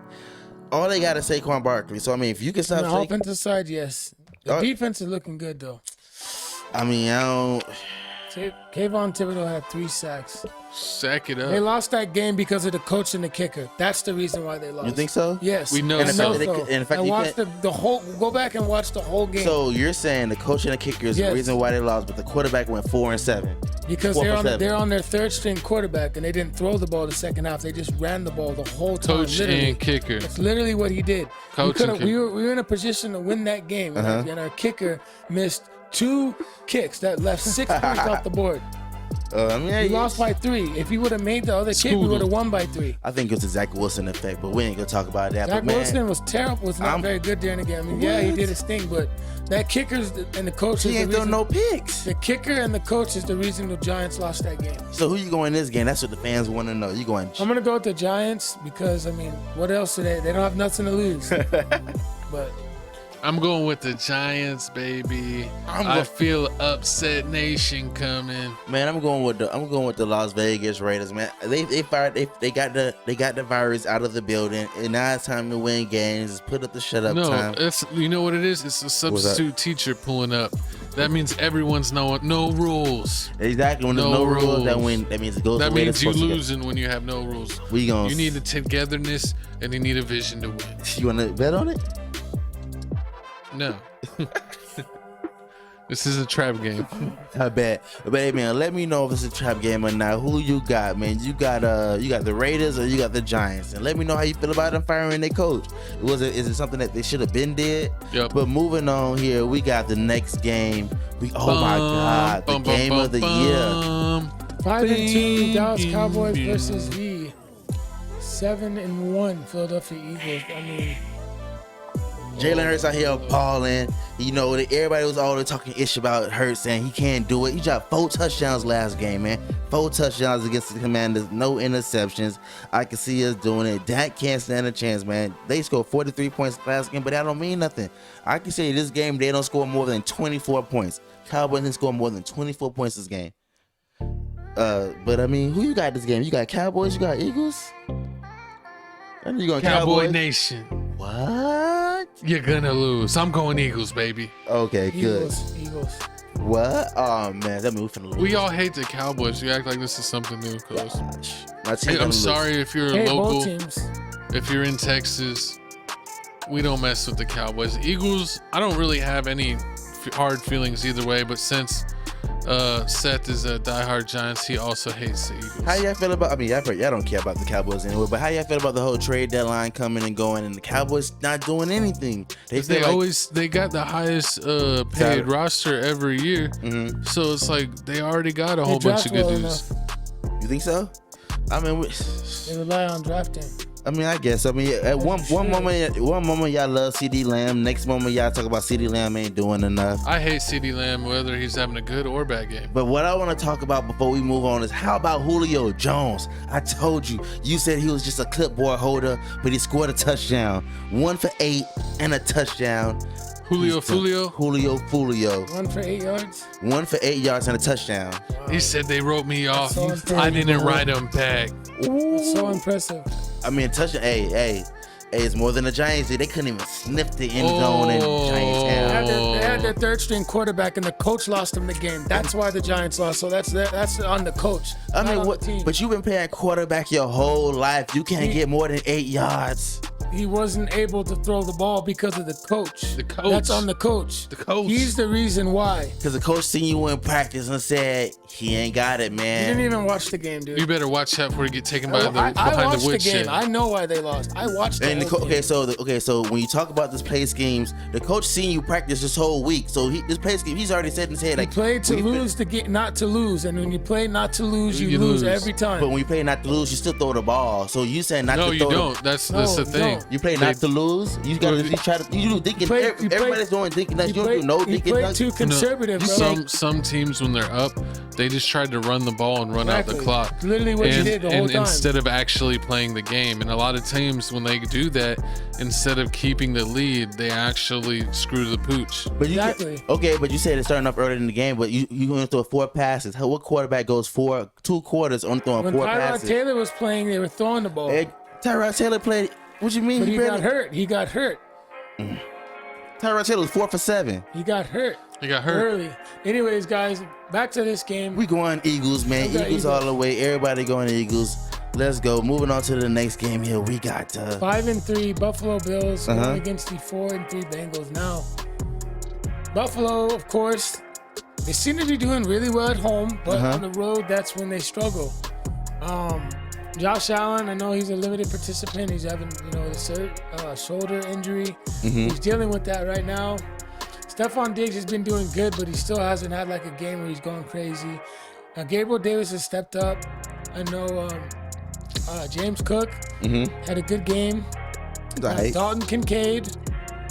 All they got is Saquon Barkley. So I mean, if you can stop On the Saquon, offensive side, yes. The defense is looking good though. I mean, I don't. Kayvon Thibodeau had 3 sacks. Sack it They up. lost that game because of the coach and the kicker. That's the reason why they lost. You think so? Yes. We know I so. so. In fact, And you watch can't- the whole. Go back and watch the whole game. So you're saying the coach and the kicker is the Yes. reason why they lost, but the quarterback went 4-7. Because 4 for 7. they're on their third string quarterback and they didn't throw the ball the second half. They just ran the ball the whole time. Coach literally. and kicker. That's literally what he did. Coach and We were in a position to win that game, and our kicker missed 2 kicks that left 6 points off the board. I mean, He lost by 3. If he would have made the other kick, we would have won by 3. I think it's the Zach Wilson effect, but we ain't gonna talk about that. Zach but man, Wilson was terrible. Was not very good during the game. I mean, yeah, he did his thing, but that kickers and the coach is he the ain't throw reason. no picks. The kicker and the coach is the reason the Giants lost that game. So who you going this game? That's what the fans want to know. You going? I'm gonna go with the Giants because I mean, what else do they? They don't have nothing to lose. But I'm going with the Giants, baby. I feel upset nation coming. Man, I'm going with the Las Vegas Raiders, man. They got the virus out of the building, and now it's time to win games. It's put up the shut up time. It's you know what it is? It's a substitute teacher pulling up. That means everyone's no rules. Exactly. When there's no rules, that means it goes. That the way means it's you supposed to go. losing when you have no rules. You need a togetherness and you need a vision to win. You want to bet on it? No. This is a trap game. I bet. But hey, man, let me know if it's a trap game or not. Who you got, man? You got the Raiders or you got the Giants? And let me know how you feel about them firing their coach. Is it something that they should have been did? Yep. But moving on here, we got the next game. My God, the game of the year. 5-2 Dallas Cowboys versus the 7-1 Philadelphia Eagles. I mean, Jalen Hurts out here balling. You know, everybody was always talking ish about Hurts saying he can't do it. He dropped 4 touchdowns last game, man. 4 touchdowns against the Commanders, no interceptions. I can see us doing it. Dak can't stand a chance, man. They scored 43 points last game, but that don't mean nothing. I can say this game they don't score more than 24 points. Cowboys didn't score more than 24 points this game. But I mean, who you got this game? You got Cowboys, you got Eagles? I know you going Cowboy Cowboys. Nation. What? You're gonna lose. I'm going Eagles, baby. Okay, good. Eagles. What? Oh man, that mean we finna lose. We all hate the Cowboys. You act like this is something new, Coach. My team Hey, gonna I'm lose. sorry if you're Hey, local. both teams. If you're in Texas, we don't mess with the Cowboys. Eagles, I don't really have any hard feelings either way, but since Seth is a diehard Giants, he also hates the Eagles. How y'all feel about? I mean, y'all don't care about the Cowboys anyway. But how y'all feel about the whole trade deadline coming and going, and the Cowboys not doing anything? They They got the highest paid Salary. roster every year, Mhm. so it's like they already got a They whole bunch of draft good well dudes. You think so? I mean, They rely on drafting. I guess. I mean, at one moment y'all love CD Lamb. Next moment y'all talk about CD Lamb ain't doing enough. I hate CeeDee Lamb whether he's having a good or bad game. But what I want to talk about before we move on is how about Julio Jones? I told you, you said he was just a clipboard holder, but he scored a touchdown. 1 for 8 and a touchdown. Julio. 1 for 8 yards. 1 for 8 yards and a touchdown. He said they wrote me off. so impressive. I didn't write him back. That's so impressive. I mean, touchdown. Hey, it's more than the Giants did. They couldn't even sniff the end zone in Giants town. They had their third string quarterback, and the coach lost them the game. That's why the Giants lost. So that's on the coach. I not mean, on what? the team. But you've been playing quarterback your whole life. You can't get more than 8 yards. He wasn't able to throw the ball because of the coach. The coach. That's on the coach. The coach. He's the reason why. Because the coach seen you in practice and said, he ain't got it, He man. didn't even watch the game, dude. You better watch out before you get taken by I behind watched the the woodshed. game. I know why they lost. I watched And the whole game. so when you talk about this play schemes, the coach seen you practice this whole week. So this play scheme, he's already said in his head, You like, play to we lose to get not to lose, and when you play not to lose, you lose every time. But when you play not to lose, you still throw the ball. So you saying not No, to you throw don't. That's the No, thing. don't. You play not to lose. You gotta try to. You do thinking. Everybody's doing thinking that you don't do no you thinking. play nothing. too conservative, bro. Some teams when they're up, they just tried to run the ball and run out the Exactly. clock. Literally what you did the whole time. Instead of actually playing the game. And a lot of teams when they do that, instead of keeping the lead, they actually screw the pooch. But you Exactly. Okay, but you said it's starting off early in the game. But you going to throw 4 passes. What quarterback goes 2 quarters on throwing When 4 Tyrod passes? Taylor was playing, they were throwing the ball. Hey, Tyrod Taylor played. What you mean? But he barely- got hurt. He got hurt. Tyrod Taylor was 4 for 7. He got hurt He got hurt. early. Anyways, guys, back to this game. We going Eagles, man. We got Eagles all the way. Everybody going Eagles. Let's go. Moving on to the next game here. We got 5-3 Buffalo Bills Uh-huh. going against the 4-3 Bengals. Now, Buffalo, of course, they seem to be doing really well at home, but Uh-huh. on the road, that's when they struggle. Josh Allen, I know he's a limited participant. He's having, a shoulder injury. He's dealing with that right now. Stephon Diggs has been doing good, but he still hasn't had like a game where he's going crazy. Gabriel Davis has stepped up. I know James Cook had a good game. Right. Dalton Kincaid,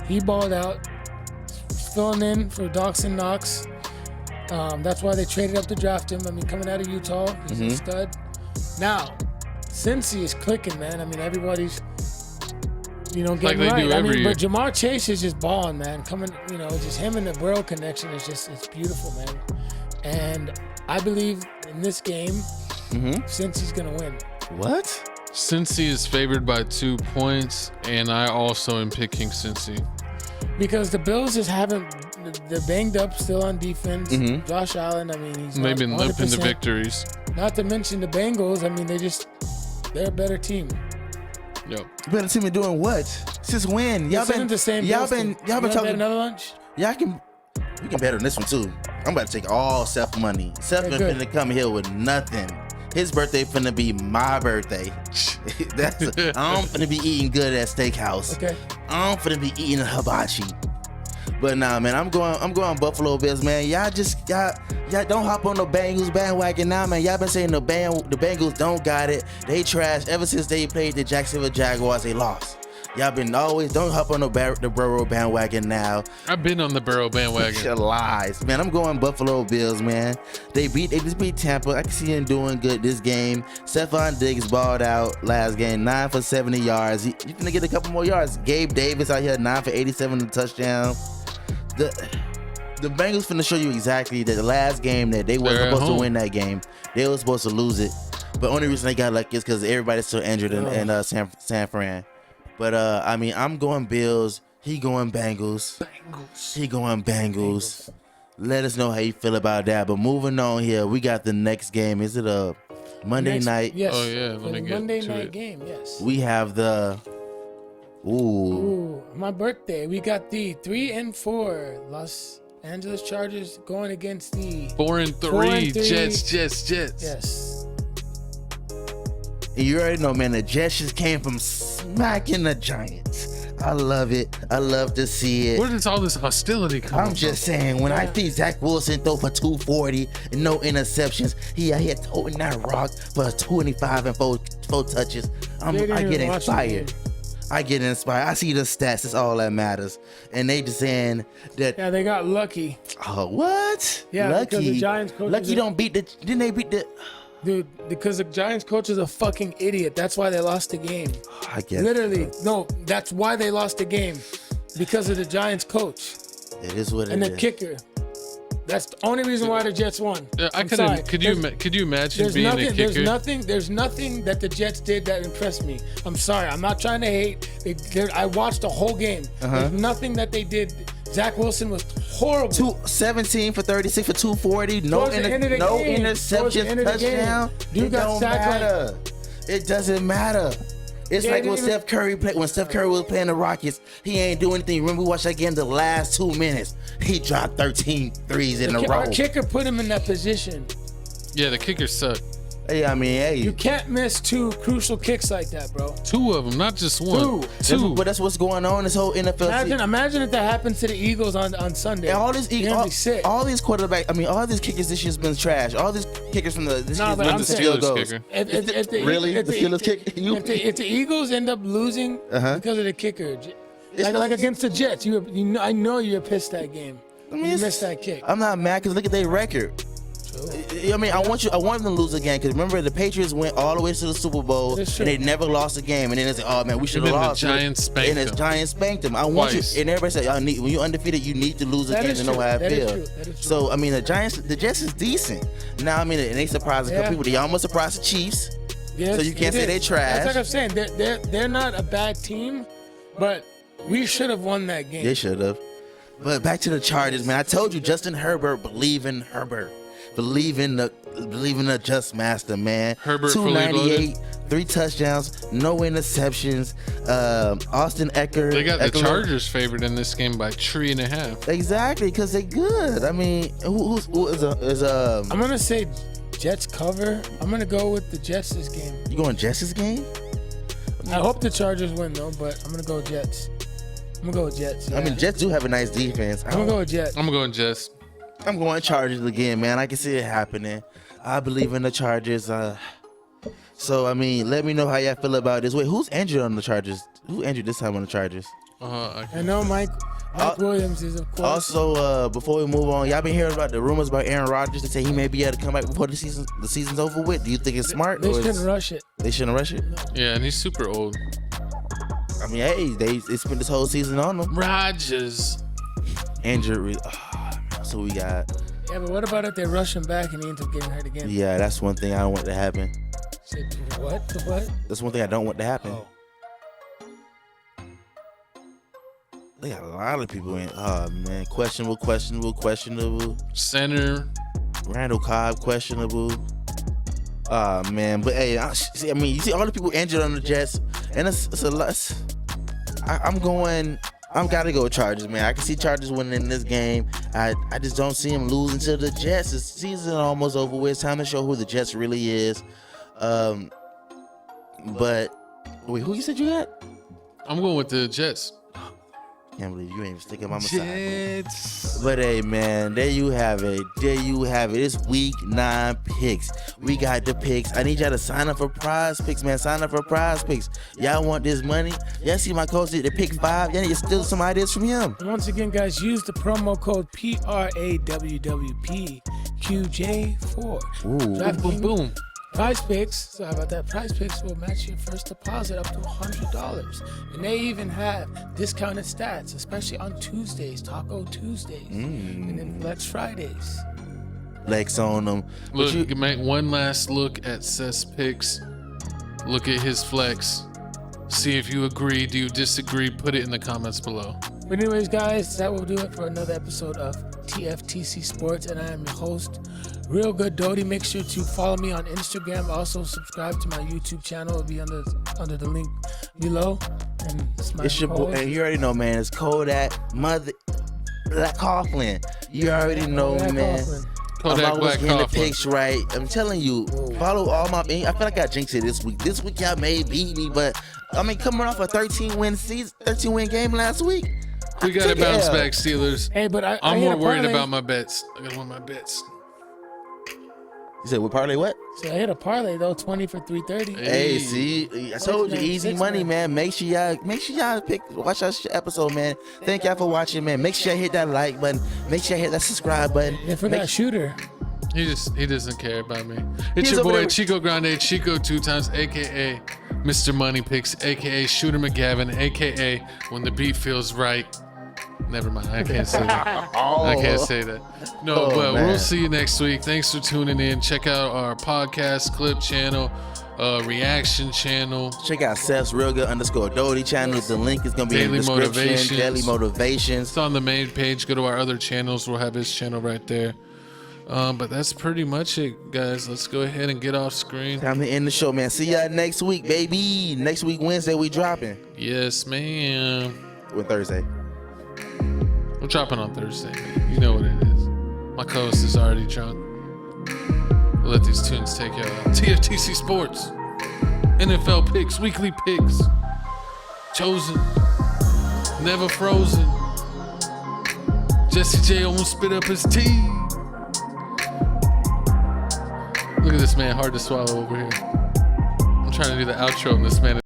he balled out. Filling in for Dawson Knox. That's why they traded up to draft him. I mean, coming out of Utah, he's a stud. Now, Cincy is clicking, man. I mean, everybody's, getting like they right. do every year. But Jamar Chase is just balling, man. Coming, just him and the Burrow connection is it's beautiful, man. And I believe in this game, Cincy's gonna win. What? Cincy is favored by 2 points, and I also am picking Cincy. Because the Bills just haven't, they're banged up still on defense. Josh Allen, I mean, They've been limping to 100%. victories. Not to mention the Bengals. I mean, they're a better team. Yep. Better team been doing what? Since when? This isn't the same. Y'all Bills been team. You wanna bet talking. another lunch? Y'all we can bet on this one too. I'm about to take all Seth money. Seth Okay, been good. finna come here with nothing. His birthday finna be my birthday. I'm finna be eating good at steakhouse. Okay. I'm finna be eating hibachi. But nah, man, I'm going Buffalo Bills, man. Y'all don't hop on the Bengals bandwagon now, man. Y'all been saying the Bengals don't got it. They trash ever since they played the Jacksonville Jaguars. They lost. Y'all been always don't hop on the Burrow bandwagon now. I've been on the Burrow bandwagon. Your lies, man. I'm going Buffalo Bills, man. They just beat Tampa. I can see him doing good this game. Stephon Diggs balled out last game, 9 for 70 yards. You gonna get a couple more yards. Gabe Davis out here, 9 for 87 and a touchdown. The Bengals finna show you exactly that the last game that they weren't They're at supposed to home. win that game. They were supposed to lose it. But only reason they got lucky is because everybody's still injured in San Fran. But I mean, I'm going Bills. He going Bengals. He going Bengals. Let us know how you feel about that. But moving on here, we got the next game. Is it a Monday night? Yes. Oh, yeah, let me get Monday to night it. game. Yes. We have the Ooh, my birthday. We got the 3-4 Los Angeles Chargers going against the 4-3 4-3. Jets. Yes. And you already know, man, the Jets just came from smacking the Giants. I love it. I love to see it. Where does all this hostility come I'm from? just saying, when I see Zach Wilson throw for 240 and no interceptions, he had toting that rock for 25 and four touches. I They didn't get even watch the inspired. game. I get inspired. I see the stats. That's all that matters. And they just saying that, Yeah, they got lucky. oh, what? Yeah, Lucky. because the Giants coach Lucky is- don't beat the, didn't they beat the, Dude, because the Giants coach is a fucking idiot. That's why they lost the game. I guess. Literally, no, that's why they lost the game. Because of the Giants coach It is what it and is. the kicker. That's the only reason why the Jets won. I I'm couldn't. sorry. Could you imagine There's being nothing. a kicker? There's nothing that the Jets did that impressed me. I'm sorry. I'm not trying to hate. I watched the whole game. There's nothing that they did. Zach Wilson was horrible. 17 for 36 for 240. No, Towards the end of the game. Towards the interceptions, end of the game. touchdown. Dude It got don't sacked like- matter. It doesn't matter. It's Yeah, like they when didn't Steph Curry played. When Steph Curry was playing the Rockets, he ain't doing anything. Remember, we watched that game the last 2 minutes. He dropped 13 threes in a row. Our kicker put him in that position. Yeah, the kickers suck. Hey, I mean, hey. You can't miss 2 crucial kicks like that, bro. 2 of them, not just one. Two. But that's what's going on this whole NFL season. Imagine if that happens to the Eagles on Sunday. And all these You're gonna be sick. all these quarterbacks, I mean, all these kickers this year's been trash. All these kickers from this Nah, year's but been I'm the saying- field Steelers goals. kicker. If the- Really? if The Steelers kick? You- If the Eagles end up losing because of the kicker, like against the Jets, I know you're pissed that game. You it's- missed that kick. I'm not mad because look at their record. I mean, I want them to lose again because remember the Patriots went all the way to the Super Bowl and That's true. they never lost a game. And then they say, "Oh man, we should have then the lost." Giants spanked and the them. Giants spanked them. I want Twice. you. And everybody said, when you're undefeated, you need to lose That again is to know true. how it That is feels." true. That is true. So I mean, the Jets is decent. Now I mean, and they surprised a couple Yeah. people. They almost surprised the Chiefs. Yes, So you can't it say they is. trash. That's like I'm saying. They're not a bad team, but we should have won that game. They should have. But back to the Chargers, man. I told you, Justin Herbert, believe in Herbert. Believe in the just master, man. Herbert fully 298, 3 touchdowns, no interceptions. Austin Eckler. They got the Eckler- Chargers favored in this game by 3.5. Exactly, because they good. I mean, who is I'm gonna say Jets cover. I'm gonna go with the Jets this game. you going Jets this game? I hope the Chargers win though, but I'm gonna go Jets. I'm gonna go with Jets. I mean, Jets do have a nice defense. I'm gonna go with Jets. I'm going Jets. I'm going Chargers again, man. I can see it happening. I believe in the Chargers. So I mean, let me know how y'all feel about this. Wait, who's injured on the Chargers? Who injured this time on the Chargers? I know Mike Williams is, of course. Also, before we move on, y'all been hearing about the rumors about Aaron Rodgers? They say he may be able to come back before the season's over with. Do you think it's smart? They shouldn't rush it. They shouldn't rush it? Yeah, and he's super old. I mean, hey, they spent this whole season on him. Rodgers. Injury. So we got. Yeah, but what about if they rush him back and he ends up getting hurt again? Yeah, that's one thing I don't want to happen. Say, what? The what? That's one thing I don't want to happen. Oh. They got a lot of people in. Oh, man. Questionable. Center. Randall Cobb, questionable. Man. But, hey, I mean, you see all the people injured on the Jets, and it's a lot. I'm gotta go with Chargers, man. I can see Chargers winning in this game. I just don't see them losing to the Jets. The season almost over with. It's time to show who the Jets really is. But wait, who you said you got? I'm going with the Jets. Can't believe you ain't even sticking by my side. Jets. But hey, man, there you have it. It's week 9 picks. We got the picks. I need y'all to sign up for Prize Picks, man. Sign up for Prize Picks. Y'all want this money? Y'all see my coach did the pick 5. Y'all need to steal some ideas from him. And once again, guys, use the promo code PRAWWPQJ4. Ooh. Boom, boom. Prize Picks, so how about that? Prize Picks will match your first deposit up to $100. And they even have discounted stats, especially on Tuesdays, Taco Tuesdays, and then Flex Fridays. Flex on them. Look, you can make one last look at Seth's picks. Look at his flex. See if you agree. Do you disagree? Put it in the comments below. But anyways, guys, that will do it for another episode of TFTC Sports, and I am your host, Real Good Doty. Make sure to follow me on Instagram. Also, subscribe to my YouTube channel. It'll be under the link below. And it's your boy, and you already know, man. It's Kodak Mother Black Coughlin. You already know, man. Kodak I'm always Black getting the Coughlin. picks right. I'm telling you, follow all my. I feel like I jinxed it this week. This week y'all may beat me, but I mean, coming off a 13-win game last week. We got to bounce back, Steelers. Hey, but I'm more worried about my bets. I got to win my bets. You said we parlay what? So I hit a parlay though, 20 for 330. Hey, see, I told you, easy money, man. Make sure y'all watch our episode, man. Thank y'all for watching, man. Make sure y'all hit that like button. Make sure y'all hit that subscribe button. And for that shooter, he doesn't care about me. It's He's your over boy there. Chico Grande, Chico 2 times, aka Mr. Money Picks, aka Shooter McGavin, aka When the Beat Feels Right. Never mind, I can't say that. I can't say that. No, but man. we'll see you next week. Thanks for tuning in. Check out our podcast clip channel, reaction channel. Check out Seth's Real Good _Doty channel. The link is gonna be in the Daily description. Motivations. Daily Motivations. It's on the main page. Go to our other channels. We'll have his channel right there. But that's pretty much it, guys. Let's go ahead and get off screen. Time to end the show, man. See y'all next week, baby. Next week, Wednesday, we dropping. Yes, ma'am. Or Thursday. We're dropping on Thursday, man. You know what it is. My co-host is already drunk. We'll let these tunes take you out. TFTC Sports. NFL picks, weekly picks. Chosen. Never frozen. Jesse J almost spit up his tea. Look at this man, hard to swallow over here. I'm trying to do the outro and this man